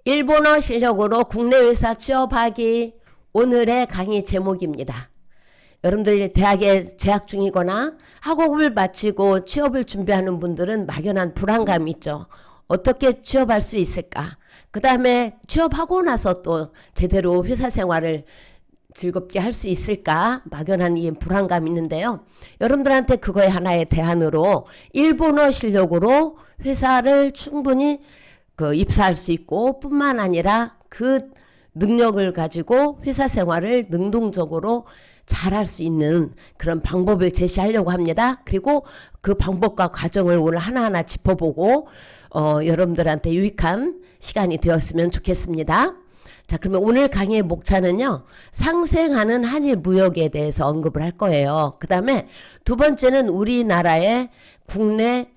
일본어 실력으로 국내 회사 취업하기. 오늘의 강의 제목입니다. 여러분들 대학에 재학 중이거나 학업을 마치고 취업을 준비하는 분들은 막연한 불안감이 있죠. 어떻게 취업할 수 있을까? 그 다음에 취업하고 나서 또 제대로 회사 생활을 즐겁게 할 수 있을까? 막연한 이 불안감이 있는데요. 여러분들한테 그거에 하나의 대안으로 일본어 실력으로 회사를 충분히 입사할 수 있고 뿐만 아니라 그 능력을 가지고 회사 생활을 능동적으로 잘할 수 있는 그런 방법을 제시하려고 합니다. 그리고 그 방법과 과정을 오늘 하나하나 짚어보고 여러분들한테 유익한 시간이 되었으면 좋겠습니다. 자, 그러면 오늘 강의의 목차는요, 상생하는 한일 무역에 대해서 언급을 할 거예요. 그 다음에 두 번째는 우리나라의 국내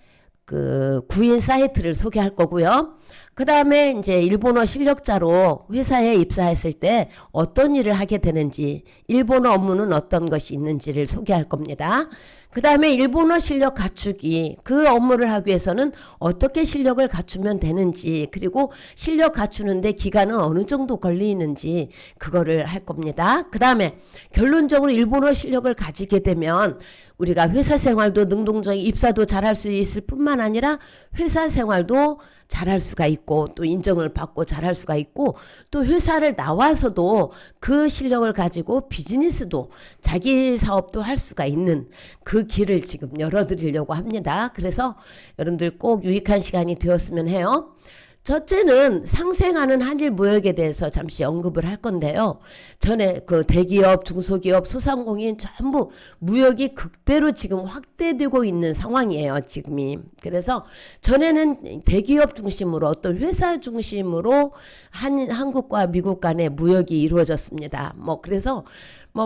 구인 사이트를 소개할 거고요. 그 다음에 이제 일본어 실력자로 회사에 입사했을 때 어떤 일을 하게 되는지, 일본어 업무는 어떤 것이 있는지를 소개할 겁니다. 그 다음에 일본어 실력 갖추기, 그 업무를 하기 위해서는 어떻게 실력을 갖추면 되는지, 그리고 실력 갖추는데 기간은 어느 정도 걸리는지 그거를 할 겁니다. 그 다음에 결론적으로 일본어 실력을 가지게 되면 우리가 회사 생활도 능동적인 입사도 잘할 수 있을 뿐만 아니라 회사 생활도 잘할 수가 있고 또 인정을 받고 잘할 수가 있고 또 회사를 나와서도 그 실력을 가지고 비즈니스도 자기 사업도 할 수가 있는 그 길을 지금 열어드리려고 합니다. 그래서 여러분들 꼭 유익한 시간이 되었으면 해요. 첫째는 상생하는 한일 무역에 대해서 잠시 언급을 할 건데요. 전에 대기업, 중소기업, 소상공인 전부 무역이 극대로 지금 확대되고 있는 상황이에요, 지금이. 그래서 전에는 대기업 중심으로 어떤 회사 중심으로 한국과 미국 간의 무역이 이루어졌습니다. 그래서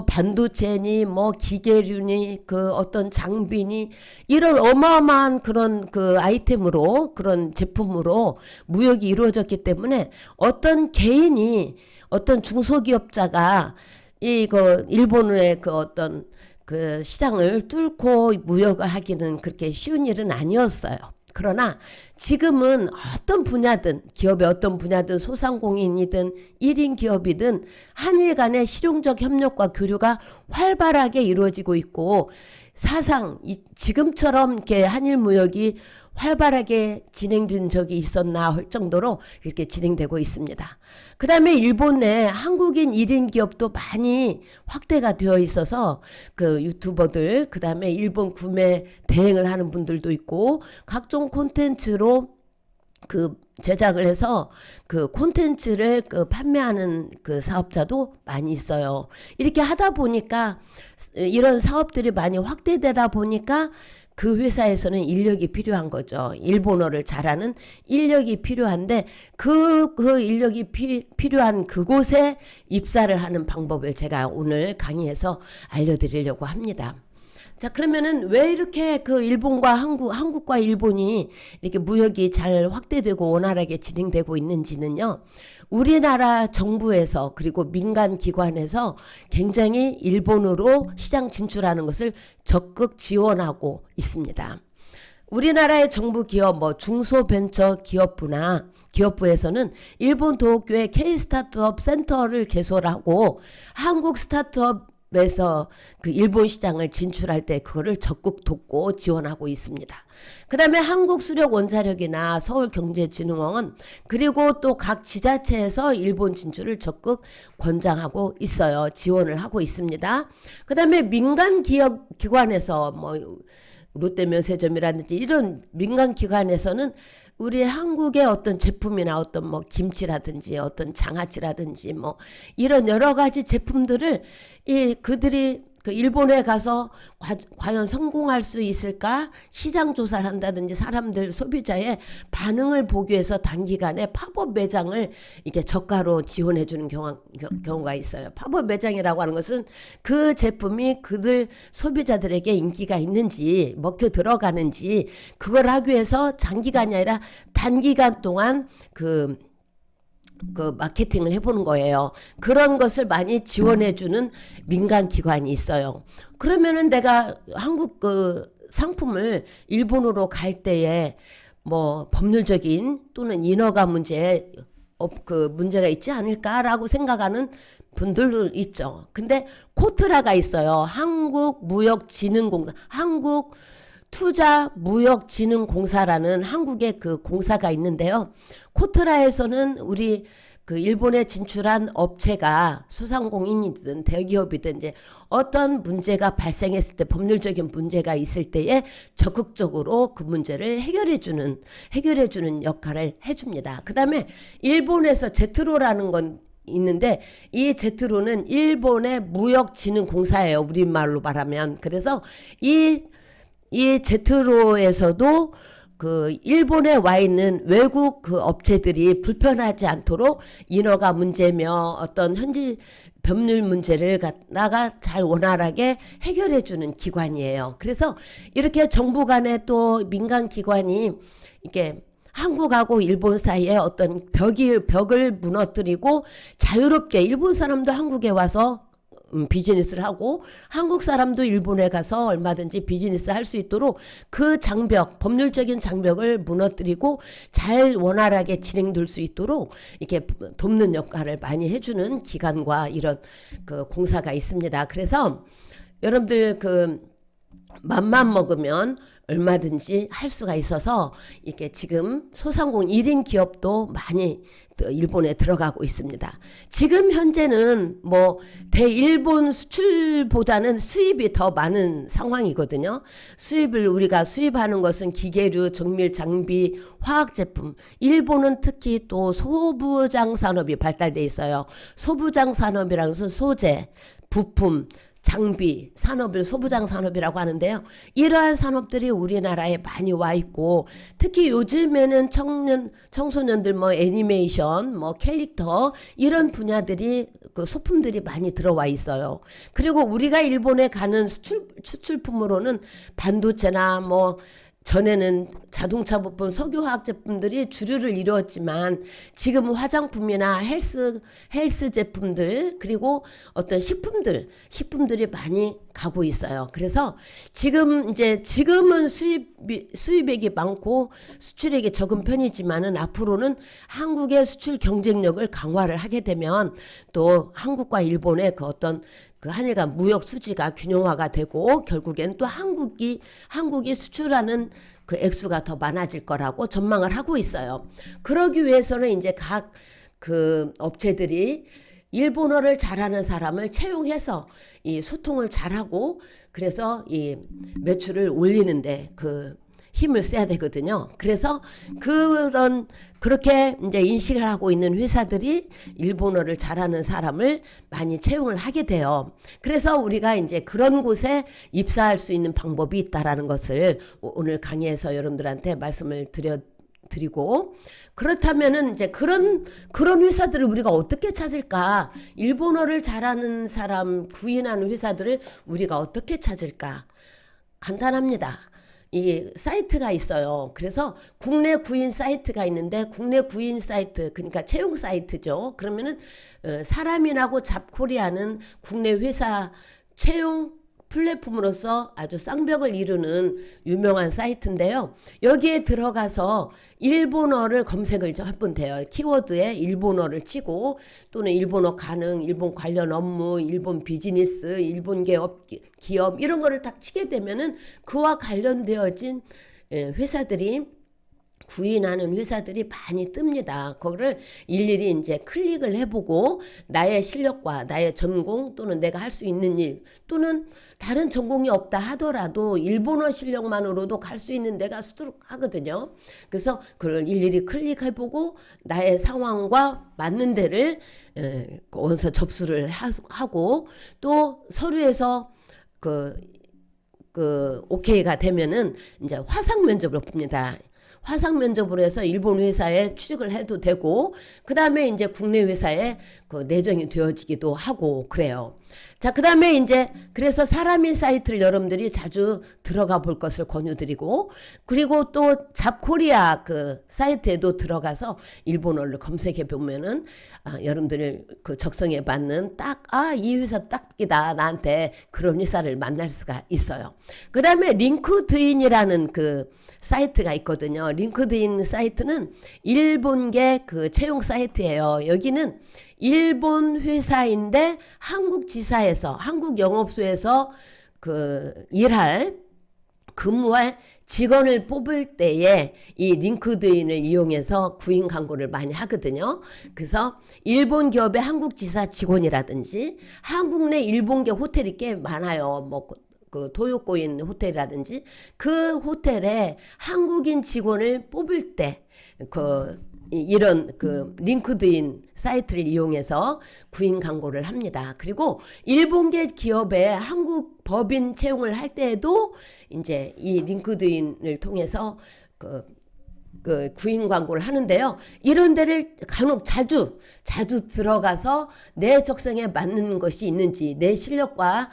반도체니 기계류니 어떤 장비니 이런 어마어마한 그런 아이템으로 그런 제품으로 무역이 이루어졌기 때문에 어떤 개인이 어떤 중소기업자가 일본의 어떤 시장을 뚫고 무역을 하기는 그렇게 쉬운 일은 아니었어요. 그러나 지금은 어떤 분야든 기업의 어떤 분야든 소상공인이든 1인 기업이든 한일 간의 실용적 협력과 교류가 활발하게 이루어지고 있고 사상 지금처럼 이렇게 한일 무역이 활발하게 진행된 적이 있었나 할 정도로 이렇게 진행되고 있습니다. 그 다음에 일본 내 한국인 1인 기업도 많이 확대가 되어 있어서 유튜버들, 그 다음에 일본 구매 대행을 하는 분들도 있고 각종 콘텐츠로 제작을 해서 콘텐츠를 판매하는 사업자도 많이 있어요. 이렇게 하다 보니까 이런 사업들이 많이 확대되다 보니까 그 회사에서는 인력이 필요한 거죠. 일본어를 잘하는 인력이 필요한데 그 인력이 필요한 그곳에 입사를 하는 방법을 제가 오늘 강의에서 알려드리려고 합니다. 자, 그러면은 왜 이렇게 일본과 한국과 일본이 이렇게 무역이 잘 확대되고 원활하게 진행되고 있는지는요, 우리나라 정부에서 그리고 민간 기관에서 굉장히 일본으로 시장 진출하는 것을 적극 지원하고 있습니다. 우리나라의 정부 기업, 중소벤처 기업부나 기업부에서는 일본 도쿄의 K-스타트업 센터를 개설하고 한국 스타트업에서 일본 시장을 진출할 때 그거를 적극 돕고 지원하고 있습니다. 그 다음에 한국수력원자력이나 서울경제진흥원 그리고 또 각 지자체에서 일본 진출을 적극 권장하고 있어요. 지원을 하고 있습니다. 그 다음에 민간 기업 기관에서 롯데면세점이라든지 이런 민간 기관에서는 우리 한국의 어떤 제품이나 어떤 김치라든지 어떤 장아찌라든지 이런 여러 가지 제품들을 그들이 일본에 가서 과연 성공할 수 있을까 시장 조사를 한다든지 사람들 소비자의 반응을 보기 위해서 단기간에 팝업 매장을 이게 저가로 지원해 주는 경우가 있어요. 팝업 매장이라고 하는 것은 그 제품이 그들 소비자들에게 인기가 있는지 먹혀 들어가는지 그걸 하기 위해서 장기간이 아니라 단기간 동안 마케팅을 해보는 거예요. 그런 것을 많이 지원해주는 민간 기관이 있어요. 그러면은 내가 한국 상품을 일본으로 갈 때에 법률적인 또는 인허가 문제 그 문제가 있지 않을까라고 생각하는 분들도 있죠. 근데 코트라가 있어요. 한국무역진흥공사, 한국투자무역진흥공사라는 한국의 그 공사가 있는데요. 코트라에서는 우리 그 일본에 진출한 업체가 소상공인이든 대기업이든 이제 어떤 문제가 발생했을 때 법률적인 문제가 있을 때에 적극적으로 그 문제를 해결해주는 역할을 해줍니다. 그 다음에 일본에서 제트로라는 건 있는데 이 제트로는 일본의 무역진흥공사예요. 우리말로 말하면. 그래서 이 제트로에서도 그 일본에 와 있는 외국 그 업체들이 불편하지 않도록 인허가 문제며 어떤 현지 법률 문제를 갖다가 잘 원활하게 해결해 주는 기관이에요. 그래서 이렇게 정부 간에 또 민간 기관이 이게 한국하고 일본 사이에 어떤 벽을 무너뜨리고 자유롭게 일본 사람도 한국에 와서 비즈니스를 하고 한국 사람도 일본에 가서 얼마든지 비즈니스 할 수 있도록 그 장벽, 법률적인 장벽을 무너뜨리고 잘 원활하게 진행될 수 있도록 이렇게 돕는 역할을 많이 해주는 기관과 이런 그 공사가 있습니다. 그래서 여러분들 그 맘만 먹으면 얼마든지 할 수가 있어서 이게 지금 소상공 1인 기업도 많이 일본에 들어가고 있습니다. 지금 현재는 뭐 대일본 수출보다는 수입이 더 많은 상황이거든요. 수입을 우리가 수입하는 것은 기계류, 정밀 장비, 화학 제품. 일본은 특히 또 소부장 산업이 발달돼 있어요. 소부장 산업이라는 것은 소재, 부품, 장비 산업을 소부장 산업이라고 하는데요. 이러한 산업들이 우리나라에 많이 와 있고 특히 요즘에는 청소년들 뭐 애니메이션, 뭐 캐릭터 이런 분야들이 그 소품들이 많이 들어와 있어요. 그리고 우리가 일본에 가는 수출품으로는 반도체나 뭐 전에는 자동차 부품, 석유화학 제품들이 주류를 이루었지만 지금 화장품이나 헬스 제품들 그리고 어떤 식품들이 많이 가고 있어요. 그래서 지금은 수입액이 많고 수출액이 적은 편이지만은 앞으로는 한국의 수출 경쟁력을 강화를 하게 되면 또 한국과 일본의 그 어떤 그 한일 간 무역 수지가 균형화가 되고 결국엔 또 한국이 수출하는 그 액수가 더 많아질 거라고 전망을 하고 있어요. 그러기 위해서는 이제 각 그 업체들이 일본어를 잘하는 사람을 채용해서 이 소통을 잘하고 그래서 이 매출을 올리는데 그 힘을 써야 되거든요. 그래서 그렇게 이제 인식을 하고 있는 회사들이 일본어를 잘하는 사람을 많이 채용을 하게 돼요. 그래서 우리가 이제 그런 곳에 입사할 수 있는 방법이 있다라는 것을 오늘 강의에서 여러분들한테 말씀을 드리고 그렇다면은 이제 그런 회사들을 우리가 어떻게 찾을까? 일본어를 잘하는 사람 구인하는 회사들을 우리가 어떻게 찾을까? 간단합니다. 이 사이트가 있어요. 그래서 국내 구인 사이트가 있는데 국내 구인 사이트 그러니까 채용 사이트죠. 그러면은 사람이라고 잡코리아는 국내 회사 채용 플랫폼으로서 아주 쌍벽을 이루는 유명한 사이트인데요. 여기에 들어가서 일본어를 검색을 하면 돼요. 키워드에 일본어를 치고 또는 일본어 가능, 일본 관련 업무, 일본 비즈니스, 일본 기업 이런 거를 딱 치게 되면은 그와 관련되어진 회사들이 구인하는 회사들이 많이 뜹니다. 그거를 일일이 이제 클릭을 해보고 나의 실력과 나의 전공 또는 내가 할 수 있는 일 또는 다른 전공이 없다 하더라도 일본어 실력만으로도 갈 수 있는 데가 수두룩하거든요. 그래서 그걸 일일이 클릭해보고 나의 상황과 맞는 데를 원서 접수를 하고 또 서류에서 오케이가 되면은 이제 화상 면접을 봅니다. 화상 면접으로 해서 일본 회사에 취직을 해도 되고 그 다음에 이제 국내 회사에 그 내정이 되어지기도 하고 그래요. 자, 그 다음에 이제 그래서 사람인 사이트를 여러분들이 자주 들어가 볼 것을 권유드리고, 그리고 또 잡코리아 그 사이트에도 들어가서 일본어를 검색해 보면은 여러분들이 그 적성에 맞는 이 회사 딱이다, 나한테 그런 회사를 만날 수가 있어요. 그 다음에 링크드인이라는 그 사이트가 있거든요. 링크드인 사이트는 일본계 그 채용 사이트예요. 여기는 일본 회사인데 한국 지사에서, 한국 영업소에서 그 근무할 직원을 뽑을 때에 이 링크드인을 이용해서 구인 광고를 많이 하거든요. 그래서 일본 기업의 한국 지사 직원이라든지 한국 내 일본계 호텔이 꽤 많아요. 뭐 그 도요코인 호텔이라든지 그 호텔에 한국인 직원을 뽑을 때 이런 그 링크드인 사이트를 이용해서 구인 광고를 합니다. 그리고 일본계 기업의 한국 법인 채용을 할 때에도 이제 이 링크드인을 통해서 그 구인 광고를 하는데요. 이런 데를 간혹 자주 들어가서 내 적성에 맞는 것이 있는지, 내 실력과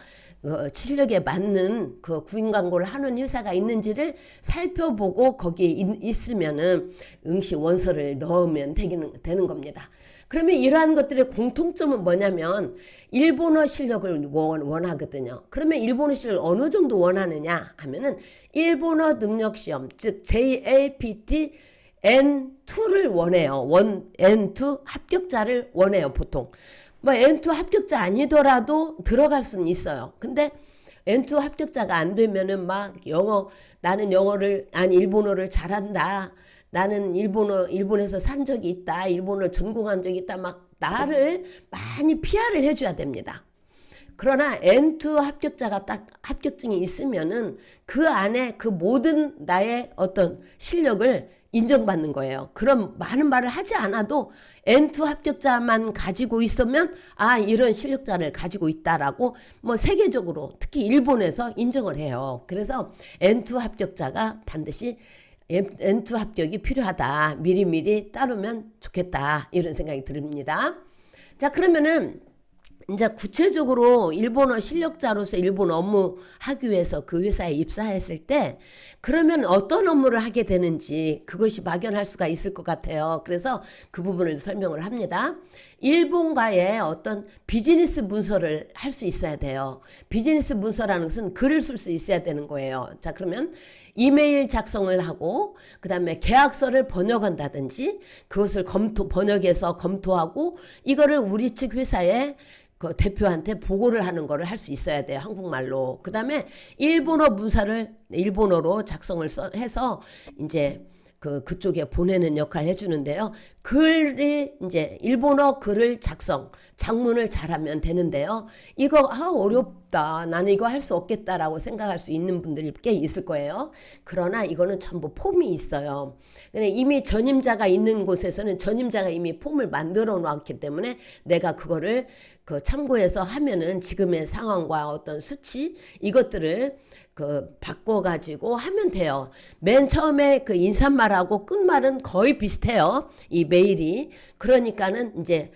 실력에 맞는 그 구인 광고를 하는 회사가 있는지를 살펴보고 거기에 있으면은 응시 원서를 넣으면 되는 겁니다. 그러면 이러한 것들의 공통점은 뭐냐면 일본어 실력을 원하거든요. 그러면 일본어 실력을 어느 정도 원하느냐 하면은 일본어 능력 시험, 즉 JLPT N2를 원해요. N2 합격자를 원해요, 보통. 뭐 N2 합격자 아니더라도 들어갈 수는 있어요. 근데 N2 합격자가 안 되면은 막 나는 일본어를 잘한다. 나는 일본에서 산 적이 있다. 일본어를 전공한 적이 있다. 막 나를 많이 PR을 해줘야 됩니다. 그러나 N2 합격자가 딱 합격증이 있으면은 그 안에 그 모든 나의 어떤 실력을 인정받는 거예요. 그럼 많은 말을 하지 않아도 N2 합격자만 가지고 있으면 이런 실력자를 가지고 있다라고 뭐 세계적으로 특히 일본에서 인정을 해요. 그래서 N2 합격자가 반드시 N2 합격이 필요하다. 미리미리 따르면 좋겠다. 이런 생각이 듭니다. 자, 그러면은 이제 구체적으로 일본어 실력자로서 일본어 업무 하기 위해서 그 회사에 입사했을 때 그러면 어떤 업무를 하게 되는지 그것이 막연할 수가 있을 것 같아요. 그래서 그 부분을 설명을 합니다. 일본과의 어떤 비즈니스 문서를 할 수 있어야 돼요. 비즈니스 문서라는 것은 글을 쓸 수 있어야 되는 거예요. 자, 그러면 이메일 작성을 하고 그 다음에 계약서를 번역한다든지 그것을 번역해서 검토하고 이거를 우리 측 회사에 그 대표한테 보고를 하는 거를 할 수 있어야 돼요. 한국말로. 그 다음에 일본어 문서를 일본어로 작성을 해서 이제 그쪽에 보내는 역할을 해주는데요. 글이 이제 일본어 글을 작문을 잘하면 되는데요. 이거 어렵다. 나는 이거 할 수 없겠다라고 생각할 수 있는 분들이 꽤 있을 거예요. 그러나 이거는 전부 폼이 있어요. 근데 이미 전임자가 있는 곳에서는 전임자가 이미 폼을 만들어 놓았기 때문에 내가 그거를 참고해서 하면은 지금의 상황과 어떤 수치 이것들을 바꿔가지고 하면 돼요. 맨 처음에 그 인사말하고 끝말은 거의 비슷해요. 이 메일이. 그러니까는 이제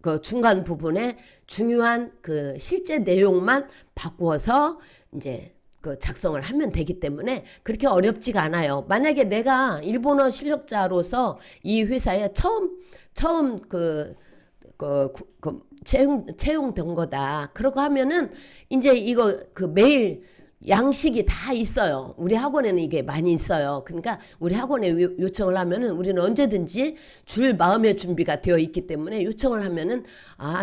그 중간 부분에 중요한 그 실제 내용만 바꾸어서 이제 작성을 하면 되기 때문에 그렇게 어렵지가 않아요. 만약에 내가 일본어 실력자로서 이 회사에 처음 채용된 거다. 그러고 하면은 이제 이거 메일 양식이 다 있어요. 우리 학원에는 이게 많이 있어요. 그러니까 우리 학원에 요청을 하면은 우리는 언제든지 줄 마음의 준비가 되어 있기 때문에 요청을 하면은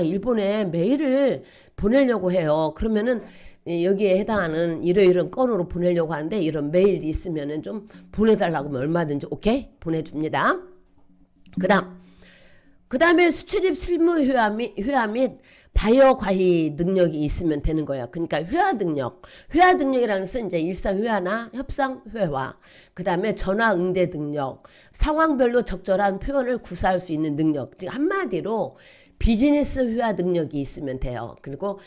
일본에 메일을 보내려고 해요. 그러면은 여기에 해당하는 이런 건으로 보내려고 하는데 이런 메일이 있으면은 좀 보내달라고 하면 얼마든지 오케이 보내줍니다. 그 다음에 수출입 실무 회화 및 바이어 관리 능력이 있으면 되는 거예요. 그러니까 회화 능력이라는 것은 이제 일상 회화나 협상 회화, 그 다음에 전화 응대 능력, 상황별로 적절한 표현을 구사할 수 있는 능력, 즉 한마디로 비즈니스 회화 능력이 있으면 돼요. 그리고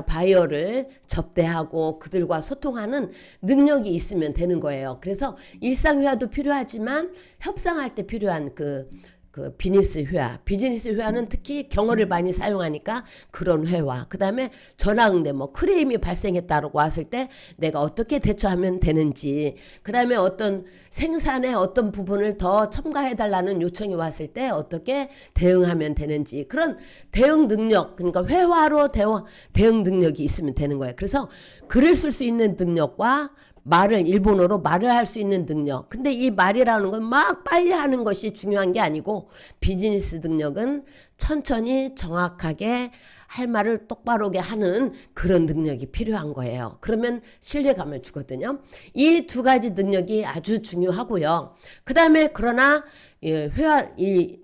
바이어를 접대하고 그들과 소통하는 능력이 있으면 되는 거예요. 그래서 일상 회화도 필요하지만 협상할 때 필요한 그 비즈니스 회화는 특히 경어를 많이 사용하니까 그런 회화. 그다음에 전화응대 뭐 크레임이 발생했다고 왔을 때 내가 어떻게 대처하면 되는지. 그다음에 어떤 생산의 어떤 부분을 더 첨가해 달라는 요청이 왔을 때 어떻게 대응하면 되는지. 그런 대응 능력, 그러니까 회화로 대응 능력이 있으면 되는 거예요. 그래서 글을 쓸 수 있는 능력과 일본어로 말을 할 수 있는 능력. 근데 이 말이라는 건 막 빨리 하는 것이 중요한 게 아니고 비즈니스 능력은 천천히 정확하게 할 말을 똑바로게 하는 그런 능력이 필요한 거예요. 그러면 신뢰감을 주거든요. 이 두 가지 능력이 아주 중요하고요. 그 다음에 그러나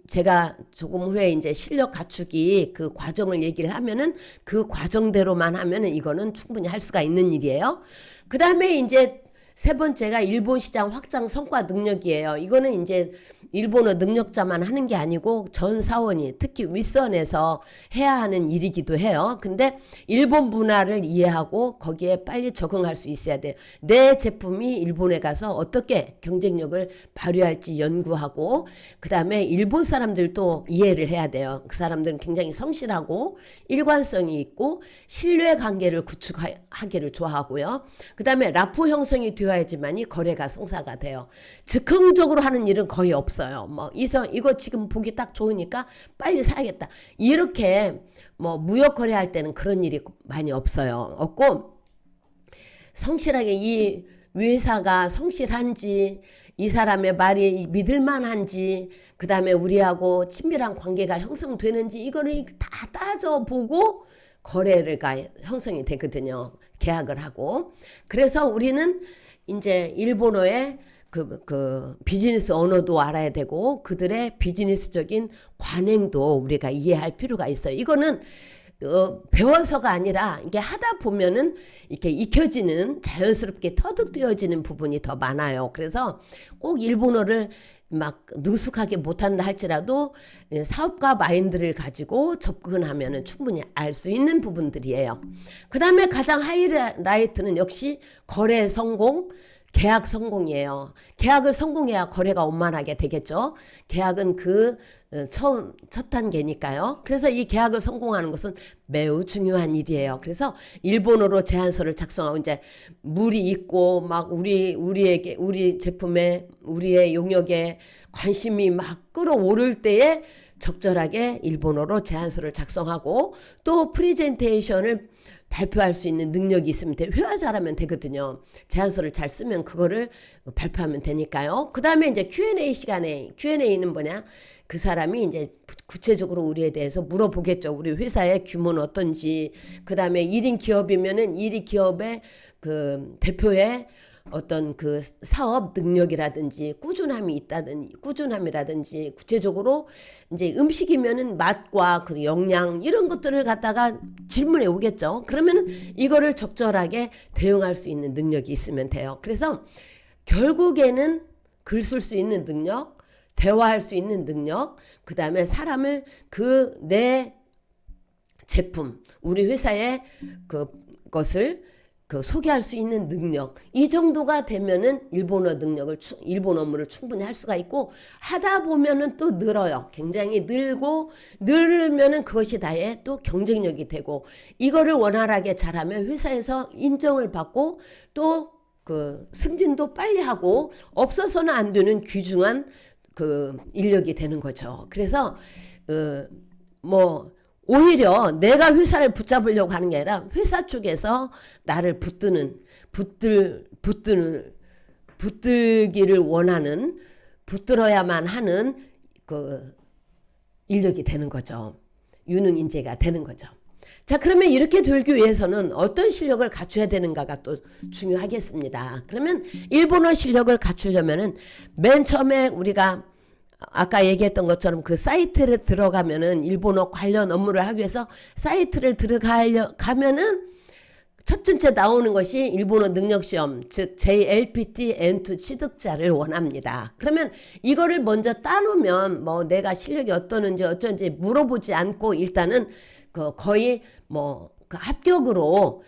제가 조금 후에 이제 실력 갖추기 그 과정을 얘기를 하면은 그 과정대로만 하면은 이거는 충분히 할 수가 있는 일이에요. 그 다음에 이제 세 번째가 일본 시장 확장 성과 능력이에요. 이거는 이제 일본어 능력자만 하는 게 아니고 전 사원이 특히 윗선에서 해야 하는 일이기도 해요. 근데 일본 문화를 이해하고 거기에 빨리 적응할 수 있어야 돼요. 내 제품이 일본에 가서 어떻게 경쟁력을 발휘할지 연구하고 그다음에 일본 사람들도 이해를 해야 돼요. 그 사람들은 굉장히 성실하고 일관성이 있고 신뢰관계를 구축하기를 좋아하고요. 그다음에 라포 형성이 되어야지만이 거래가 성사가 돼요. 즉흥적으로 하는 일은 거의 없어요. 뭐 이거 지금 보기 딱 좋으니까 빨리 사야겠다. 이렇게 뭐 무역 거래할 때는 그런 일이 많이 없고 성실하게 이 회사가 성실한지 이 사람의 말이 믿을만한지 그다음에 우리하고 친밀한 관계가 형성되는지 이거를 다 따져보고 거래가 형성이 되거든요. 계약을 하고. 그래서 우리는 이제 일본어에 그 비즈니스 언어도 알아야 되고 그들의 비즈니스적인 관행도 우리가 이해할 필요가 있어요. 이거는 배워서가 아니라 이게 하다 보면은 이렇게 익혀지는 자연스럽게 터득되어지는 부분이 더 많아요. 그래서 꼭 일본어를 막 능숙하게 못한다 할지라도 사업가 마인드를 가지고 접근하면은 충분히 알 수 있는 부분들이에요. 그 다음에 가장 하이라이트는 역시 거래 성공, 계약 성공이에요. 계약을 성공해야 거래가 원만하게 되겠죠. 계약은 첫 단계니까요. 그래서 이 계약을 성공하는 것은 매우 중요한 일이에요. 그래서 일본어로 제안서를 작성하고 이제 물이 있고 막 우리 제품에 우리의 용역에 관심이 막 끌어오를 때에 적절하게 일본어로 제안서를 작성하고 또 프레젠테이션을 발표할 수 있는 능력이 있으면 회화 잘하면 되거든요. 제안서를 잘 쓰면 그거를 발표하면 되니까요. 그 다음에 이제 Q&A 시간에 Q&A는 뭐냐? 그 사람이 이제 구체적으로 우리에 대해서 물어보겠죠. 우리 회사의 규모는 어떤지. 그 다음에 1인 기업이면은 1인 기업의 그 대표의 어떤 그 사업 능력이라든지 꾸준함이라든지 구체적으로 이제 음식이면은 맛과 그 영양 이런 것들을 갖다가 질문해 오겠죠. 그러면은 이거를 적절하게 대응할 수 있는 능력이 있으면 돼요. 그래서 결국에는 글 쓸 수 있는 능력, 대화할 수 있는 능력, 그 다음에 사람을 내 제품, 우리 회사의 그것을 소개할 수 있는 능력 이 정도가 되면은 일본 업무를 충분히 할 수가 있고 하다 보면은 또 늘어요. 굉장히 늘면은 그것이 나의 또 경쟁력이 되고 이거를 원활하게 잘하면 회사에서 인정을 받고 또 승진도 빨리 하고 없어서는 안 되는 귀중한 인력이 되는 거죠. 그래서 오히려 내가 회사를 붙잡으려고 하는 게 아니라 회사 쪽에서 나를 붙들기를 원하는 붙들어야만 하는 인력이 되는 거죠. 유능 인재가 되는 거죠. 자, 그러면 이렇게 되기 위해서는 어떤 실력을 갖춰야 되는가가 또 중요하겠습니다. 그러면 일본어 실력을 갖추려면은 맨 처음에 우리가 아까 얘기했던 것처럼 그 사이트를 들어가면은 일본어 관련 업무를 하기 위해서 사이트를 들어가면은 첫 번째 나오는 것이 일본어 능력시험, 즉 JLPT N2 취득자를 원합니다. 그러면 이거를 먼저 따놓으면 내가 실력이 어쩐지 물어보지 않고 일단은 거의 합격으로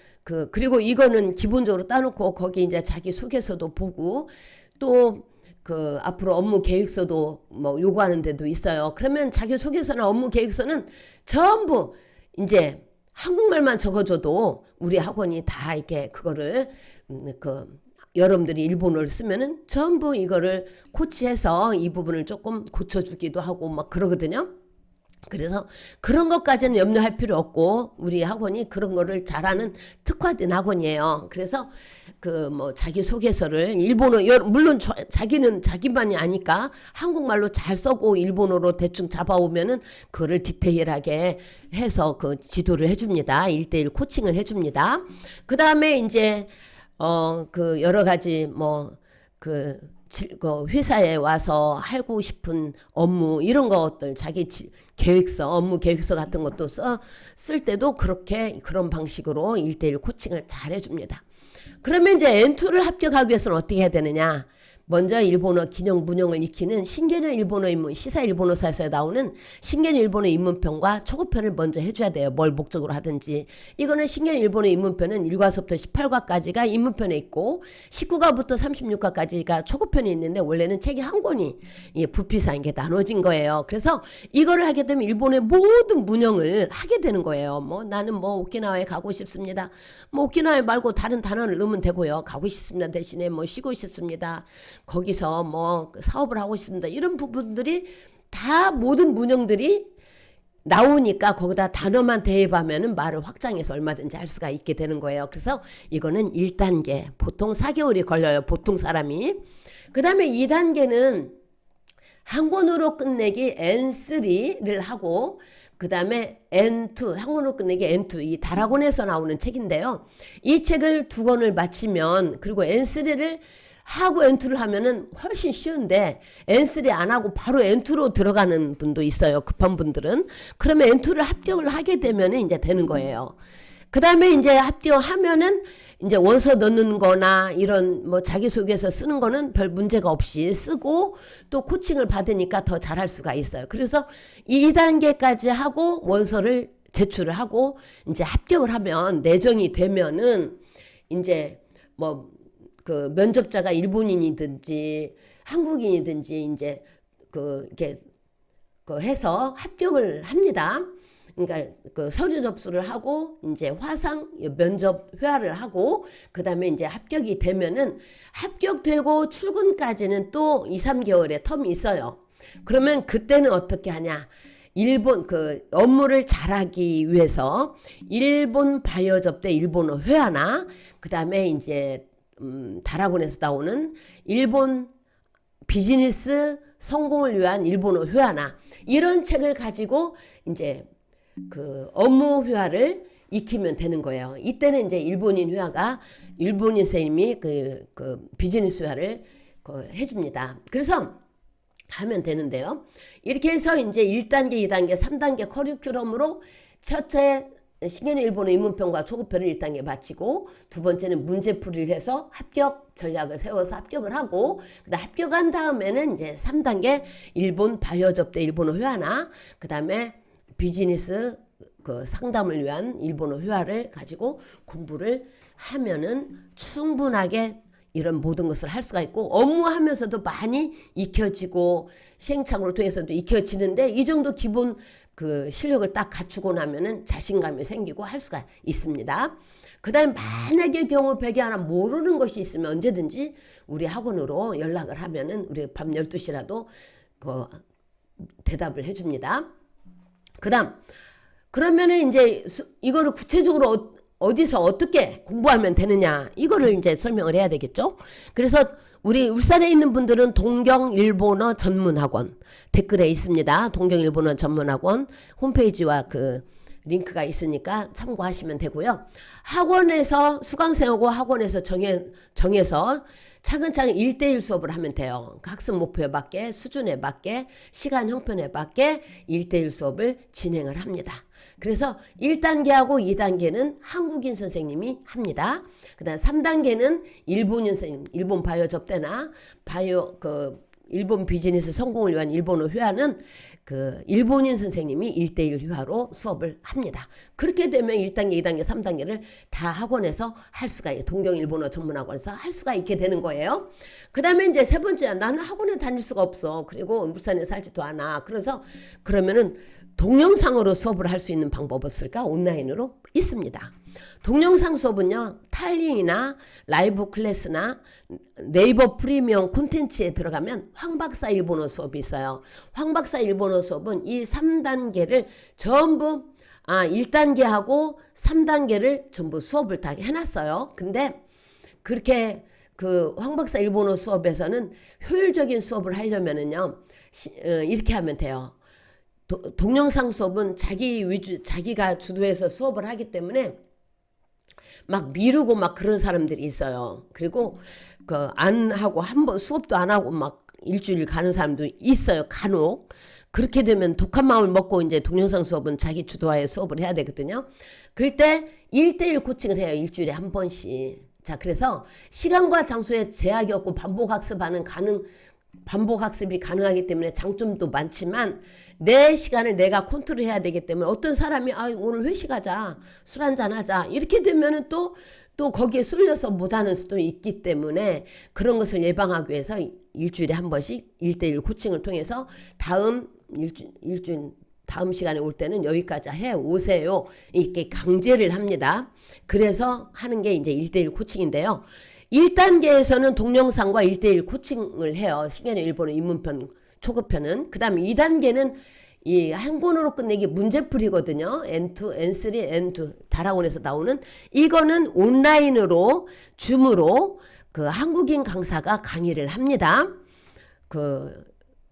그리고 이거는 기본적으로 따놓고 거기 이제 자기 소개서도 보고 또 그 앞으로 업무 계획서도 뭐 요구하는 데도 있어요. 그러면 자기소개서나 업무 계획서는 전부 이제 한국말만 적어줘도 우리 학원이 다 이렇게 그거를 여러분들이 일본어를 쓰면은 전부 이거를 코치해서 이 부분을 조금 고쳐주기도 하고 막 그러거든요. 그래서 그런 것까지는 염려할 필요 없고 우리 학원이 그런 거를 잘하는 특화된 학원이에요. 그래서 그 뭐 자기소개서를 일본어 물론 자기는 자기만이 아니까 한국말로 잘 써고 일본어로 대충 잡아오면은 그거를 디테일하게 해서 그 지도를 해줍니다. 1대1 코칭을 해줍니다. 그 다음에 이제 그 여러 가지 그 회사에 와서 하고 싶은 업무 이런 것들 자기 계획서 업무 계획서 같은 것도 쓸 때도 그렇게 그런 방식으로 1대1 코칭을 잘 해줍니다. 그러면 이제 N2를 합격하기 위해서는 어떻게 해야 되느냐. 먼저 일본어 기능 문형을 익히는 신개념 일본어 입문 시사 일본어사에서 나오는 신개념 일본어 입문편과 초급편을 먼저 해줘야 돼요. 뭘 목적으로 하든지. 이거는 신개념 일본어 입문편은 1과서부터 18과까지가 입문편에 있고 19과부터 36과까지가 초급편이 있는데 원래는 책이 한 권이 부피상 이게 나눠진 거예요. 그래서 이거를 하게 되면 일본의 모든 문형을 하게 되는 거예요. 뭐 나는 뭐 오키나와에 가고 싶습니다. 뭐 오키나와 말고 다른 단어를 넣으면 되고요. 가고 싶습니다 대신에 뭐 쉬고 싶습니다. 거기서 뭐 사업을 하고 싶습니다. 이런 부분들이 다 모든 문형들이 나오니까 거기다 단어만 대입하면은 말을 확장해서 얼마든지 할 수가 있게 되는 거예요. 그래서 이거는 1단계. 보통 4개월이 걸려요. 보통 사람이. 그 다음에 2단계는 한 권으로 끝내기 N3를 하고 그 다음에 N2, 한 권으로 끝내기 N2, 이 다락원에서 나오는 책인데요. 이 책을 2권을 마치면 그리고 N3를 하고 N2를 하면은 훨씬 쉬운데 N3 안 하고 바로 N2로 들어가는 분도 있어요. 급한 분들은. 그러면 N2를 합격을 하게 되면은 이제 되는 거예요. 그 다음에 이제 합격하면은 이제 원서 넣는 거나 이런 뭐 자기소개서 쓰는 거는 별 문제가 없이 쓰고 또 코칭을 받으니까 더 잘할 수가 있어요. 그래서 이 2단계까지 하고 원서를 제출을 하고 이제 합격을 하면 내정이 되면은 이제 뭐 그 면접자가 일본인이든지 한국인이든지 이제 이렇게 해서 합격을 합니다. 그러니까 그 서류 접수를 하고 이제 화상 면접 회화를 하고 그다음에 이제 합격이 되면은 합격되고 출근까지는 또 2, 3개월의 텀이 있어요. 그러면 그때는 어떻게 하냐? 일본 그 업무를 잘하기 위해서 일본 바이오 접대 일본어 회화나 그다음에 이제 다락원에서 나오는 일본 비즈니스 성공을 위한 일본어 회화나 이런 책을 가지고 이제 그 업무 회화를 익히면 되는 거예요. 이때는 이제 일본인 회화가 일본인 선생님이 그 비즈니스 회화를 해줍니다. 그래서 하면 되는데요. 이렇게 해서 이제 1단계, 2단계, 3단계 커리큘럼으로 첫째 신개념 일본어 입문편과 초급편을 1단계 마치고 두 번째는 문제풀이를 해서 합격 전략을 세워서 합격을 하고 그다음 합격한 다음에는 이제 3단계 일본 바이오 접대 일본어 회화나 그다음에 비즈니스 그 상담을 위한 일본어 회화를 가지고 공부를 하면은 충분하게 이런 모든 것을 할 수가 있고 업무하면서도 많이 익혀지고 시행착오를 통해서도 익혀지는데 이 정도 기본 그 실력을 딱 갖추고 나면은 자신감이 생기고 할 수가 있습니다. 그 다음에 만약에 경우 100에 하나 모르는 것이 있으면 언제든지 우리 학원으로 연락을 하면은 우리 밤 12시라도 그 대답을 해줍니다. 그 다음 그러면은 이제 이거를 구체적으로 어디서 어떻게 공부하면 되느냐 이거를 이제 설명을 해야 되겠죠. 그래서 우리 울산에 있는 분들은 동경일본어 전문학원 댓글에 있습니다. 동경일본어 전문학원 홈페이지와 그 링크가 있으니까 참고하시면 되고요. 학원에서 수강생하고 학원에서 정해서 차근차근 1대1 수업을 하면 돼요. 학습 목표에 맞게 수준에 맞게 시간 형편에 맞게 1대1 수업을 진행을 합니다. 그래서 1단계하고 2단계는 한국인 선생님이 합니다. 그 다음 3단계는 일본인 선생님, 일본 바이오 접대나 바이오 일본 비즈니스 성공을 위한 일본어 회화는 그 일본인 선생님이 1대1 회화로 수업을 합니다. 그렇게 되면 1단계, 2단계, 3단계를 다 학원에서 할 수가 있어요. 동경 일본어 전문학원에서 할 수가 있게 되는 거예요. 그 다음에 이제 세 번째, 나는 학원에 다닐 수가 없어. 그리고 울산에 살지도 않아. 그래서 그러면은 동영상으로 수업을 할 수 있는 방법 없을까? 온라인으로 있습니다. 동영상 수업은요, 탈링이나 라이브 클래스나 네이버 프리미엄 콘텐츠에 들어가면 황박사 일본어 수업이 있어요. 황박사 일본어 수업은 이 3단계를 전부 1단계하고 3단계를 전부 수업을 다 해놨어요. 근데 그렇게 그 황박사 일본어 수업에서는 효율적인 수업을 하려면은요, 이렇게 하면 돼요. 동영상 수업은 자기가 주도해서 수업을 하기 때문에 막 미루고 막 그런 사람들이 있어요. 그리고 그 안 하고 한 번 수업도 안 하고 막 일주일 가는 사람도 있어요. 간혹. 그렇게 되면 독한 마음을 먹고 이제 동영상 수업은 자기 주도하에 수업을 해야 되거든요. 그럴 때 1대1 코칭을 해요. 일주일에 한 번씩. 자, 그래서 시간과 장소에 제약이 없고 반복 학습이 가능하기 때문에 장점도 많지만 내 시간을 내가 컨트롤해야 되기 때문에 어떤 사람이 오늘 회식하자, 술 한잔 하자 이렇게 되면은 또 거기에 쏠려서 못하는 수도 있기 때문에 그런 것을 예방하기 위해서 일주일에 한 번씩 1대1 코칭을 통해서 다음 시간에 올 때는 여기까지 해 오세요. 이렇게 강제를 합니다. 그래서 하는 게 이제 1대1 코칭인데요. 1단계에서는 동영상과 1대1 코칭을 해요. 신개념 일본어 입문편 초급편은. 그 다음에 2단계는 이 한 권으로 끝내기 문제풀이거든요. N2, N3, N2 다락원에서 나오는 이거는 온라인으로 줌으로 그 한국인 강사가 강의를 합니다.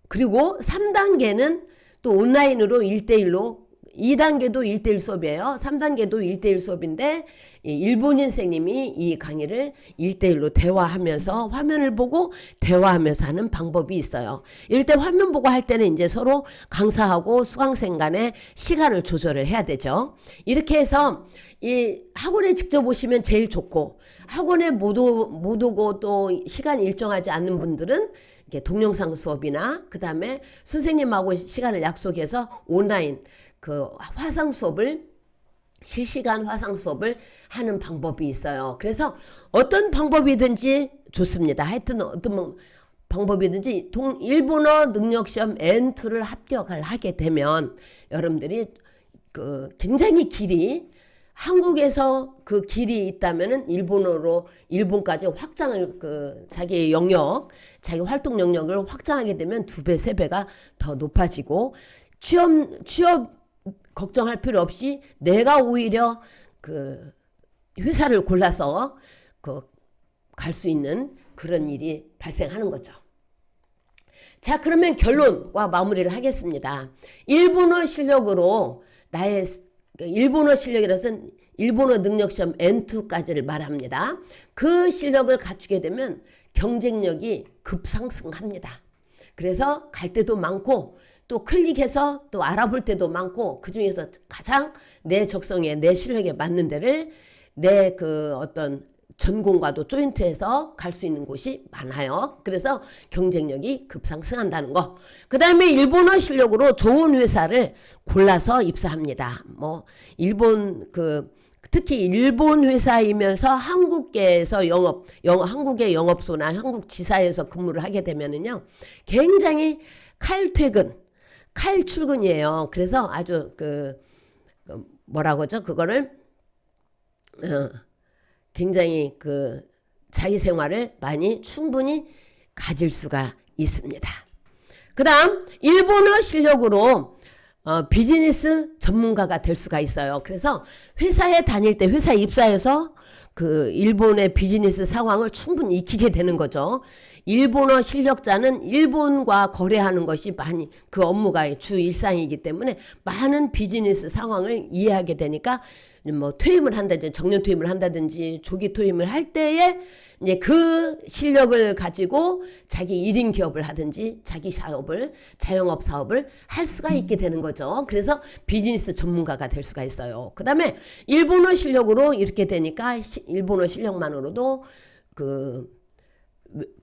그리고 3단계는 또 온라인으로 1대1로 2단계도 1대1 수업이에요. 3단계도 1대1 수업인데 일본인 선생님이 이 강의를 1대1로 대화하면서 화면을 보고 대화하면서 하는 방법이 있어요. 이럴 때 화면 보고 할 때는 이제 서로 강사하고 수강생 간의 시간을 조절을 해야 되죠. 이렇게 해서 이 학원에 직접 오시면 제일 좋고 학원에 못 오고 또 시간이 일정하지 않는 분들은 이렇게 동영상 수업이나 그 다음에 선생님하고 시간을 약속해서 온라인 그 화상 수업을 실시간 화상 수업을 하는 방법이 있어요. 그래서 어떤 방법이든지 좋습니다. 하여튼 어떤 방법이든지 일본어 능력시험 N2를 합격을 하게 되면 여러분들이 그 굉장히 한국에서 그 길이 있다면은 일본어로 일본까지 확장을 자기 활동 영역을 확장하게 되면 2배, 3배가 더 높아지고 취업 걱정할 필요 없이 내가 오히려 그 회사를 골라서 갈 수 있는 그런 일이 발생하는 거죠. 자, 그러면 결론과 마무리를 하겠습니다. 일본어 실력으로 일본어 실력이라서 일본어 능력시험 N2까지를 말합니다. 그 실력을 갖추게 되면 경쟁력이 급상승합니다. 그래서 갈 때도 많고 또 클릭해서 또 알아볼 때도 많고 그 중에서 가장 내 적성에 내 실력에 맞는 데를 내 어떤 전공과도 조인트해서 갈 수 있는 곳이 많아요. 그래서 경쟁력이 급상승한다는 거. 그 다음에 일본어 실력으로 좋은 회사를 골라서 입사합니다. 특히 일본 회사이면서 한국계에서 한국의 영업소나 한국 지사에서 근무를 하게 되면은요, 굉장히 칼출근이에요. 그래서 아주 뭐라고 하죠? 그거를 굉장히 자기 생활을 충분히 가질 수가 있습니다. 그 다음 일본어 실력으로 비즈니스 전문가가 될 수가 있어요. 그래서 회사에 다닐 때 회사에 입사해서 일본의 비즈니스 상황을 충분히 익히게 되는 거죠. 일본어 실력자는 일본과 거래하는 것이 그 업무가 주 일상이기 때문에 많은 비즈니스 상황을 이해하게 되니까 퇴임을 한다든지 정년 퇴임을 한다든지 조기 퇴임을 할 때에 이제 그 실력을 가지고 자기 1인 기업을 하든지 자기 자영업 사업을 할 수가 있게 되는 거죠. 그래서 비즈니스 전문가가 될 수가 있어요. 그 다음에 일본어 실력으로 이렇게 되니까 일본어 실력만으로도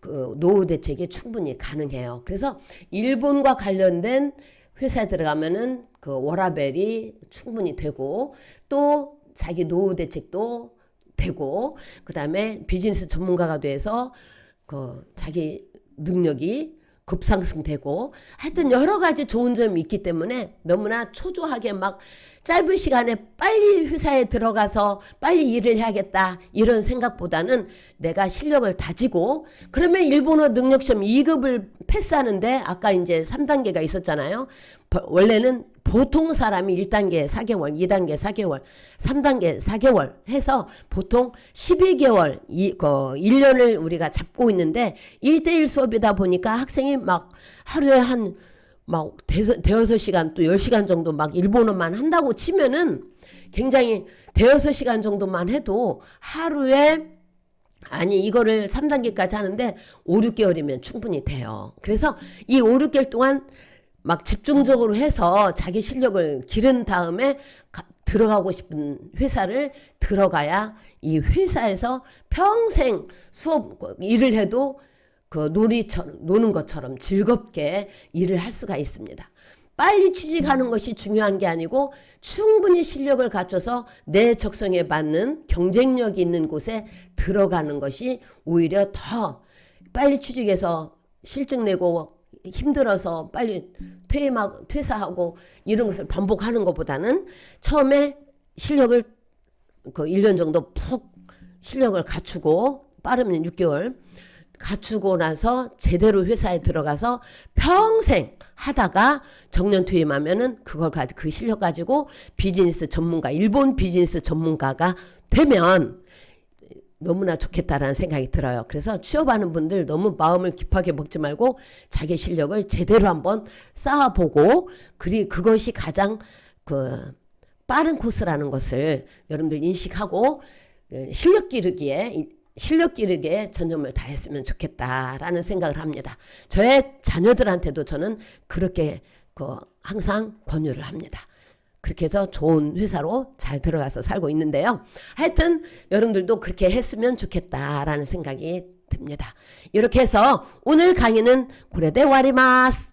그 노후 대책이 충분히 가능해요. 그래서 일본과 관련된 회사에 들어가면은 그 워라밸이 충분히 되고 또 자기 노후 대책도 되고 그다음에 비즈니스 전문가가 돼서 그 자기 능력이 급상승되고 하여튼 여러 가지 좋은 점이 있기 때문에 너무나 초조하게 막 짧은 시간에 빨리 회사에 들어가서 빨리 일을 해야겠다 이런 생각보다는 내가 실력을 다지고 그러면 일본어 능력시험 2급을 패스하는데 아까 이제 3단계가 있었잖아요. 원래는 보통 사람이 1단계 4개월, 2단계 4개월, 3단계 4개월 해서 보통 12개월, 1년을 우리가 잡고 있는데 1대1 수업이다 보니까 학생이 막 하루에 막 대여섯 시간 또 10시간 정도 막 일본어만 한다고 치면은 굉장히 대여섯 시간 정도만 해도 하루에 아니 이거를 3단계까지 하는데 5, 6개월이면 충분히 돼요. 그래서 이 5, 6개월 동안 막 집중적으로 해서 자기 실력을 기른 다음에 들어가고 싶은 회사를 들어가야 이 회사에서 평생 수업 일을 해도 그 노는 것처럼 즐겁게 일을 할 수가 있습니다. 빨리 취직하는 것이 중요한 게 아니고 충분히 실력을 갖춰서 내 적성에 맞는 경쟁력이 있는 곳에 들어가는 것이 오히려 더 빨리 취직해서 실적 내고 힘들어서 빨리 퇴사하고 이런 것을 반복하는 것보다는 처음에 실력을 그 1년 정도 푹 실력을 갖추고 빠르면 6개월 갖추고 나서 제대로 회사에 들어가서 평생 하다가 정년 퇴임하면은 그걸 가지고 그 실력 가지고 비즈니스 전문가, 일본 비즈니스 전문가가 되면 너무나 좋겠다라는 생각이 들어요. 그래서 취업하는 분들 너무 마음을 깊하게 먹지 말고 자기 실력을 제대로 한번 쌓아보고 그것이 가장 그 빠른 코스라는 것을 여러분들 인식하고 실력 기르기에 전념을 다했으면 좋겠다라는 생각을 합니다. 저의 자녀들한테도 저는 그렇게 항상 권유를 합니다. 그렇게 해서 좋은 회사로 잘 들어가서 살고 있는데요. 하여튼 여러분들도 그렇게 했으면 좋겠다라는 생각이 듭니다. 이렇게 해서 오늘 강의는 고레데 와리마스.